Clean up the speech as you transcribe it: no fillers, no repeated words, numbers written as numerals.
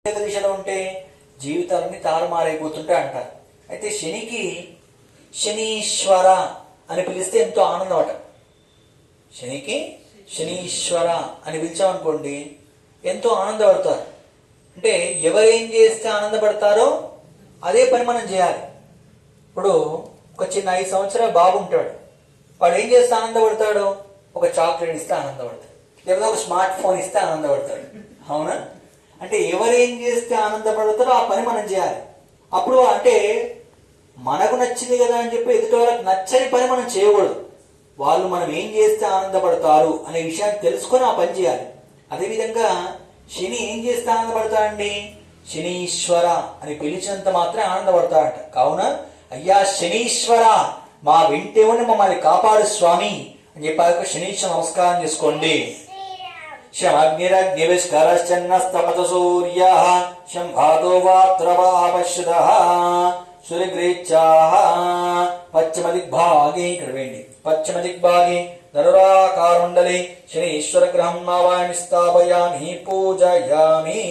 దిశలో ఉంటే జీవితాలన్నీ తారుమారైపోతుంటే అంటారు. అయితే శనికి శనీశ్వర అని పిలిస్తే ఎంతో ఆనందం అట. శనికి శనీశ్వర అని పిలిచామనుకోండి ఎంతో ఆనందపడతారు. అంటే ఎవరేం చేస్తే ఆనందపడతారో అదే పని మనం చేయాలి. ఇప్పుడు ఒక చిన్న 5 సంవత్సరాల బాబు ఉంటాడు. వాడు ఏం చేస్తే ఆనందపడతాడు? ఒక చాక్లెట్ ఇస్తే ఆనందపడతాడు, లేకపోతే ఒక స్మార్ట్ ఫోన్ ఇస్తే ఆనందపడతాడు. అవునా? అంటే ఎవరేం చేస్తే ఆనందపడతారో ఆ పని మనం చేయాలి. అప్పుడు అంటే మనకు నచ్చింది కదా అని చెప్పి ఎదుటి వాళ్ళకి నచ్చని పని మనం చేయకూడదు. వాళ్ళు మనం ఏం చేస్తే ఆనందపడతారు అనే విషయాన్ని తెలుసుకొని ఆ పని చేయాలి. అదేవిధంగా శని ఏం చేస్తే ఆనందపడతాడండి? శనీశ్వర అని పిలిచినంత మాత్రమే ఆనందపడతాడట. కావున అయ్యా శనీశ్వర, మా వింటేమని మమ్మల్ని కాపాడు స్వామి అని చెప్పాక శనీశ్వర నమస్కారం చేసుకోండి. శమగ్నిరగ్నివిష్కరశ్చన్నస్తమత సూర్య శంభాదో వాత్రవాపశ్రుత సూర్యగ్రేచ్ఛాః పశ్చిమ దిగ్భాగే, ఇక్కడ వేయండి, పశ్చిమ దిగ్భాగే ధనురాకారమండలే శనీశ్వర గ్రహం నావాయామి స్థాపయామి పూజయామి.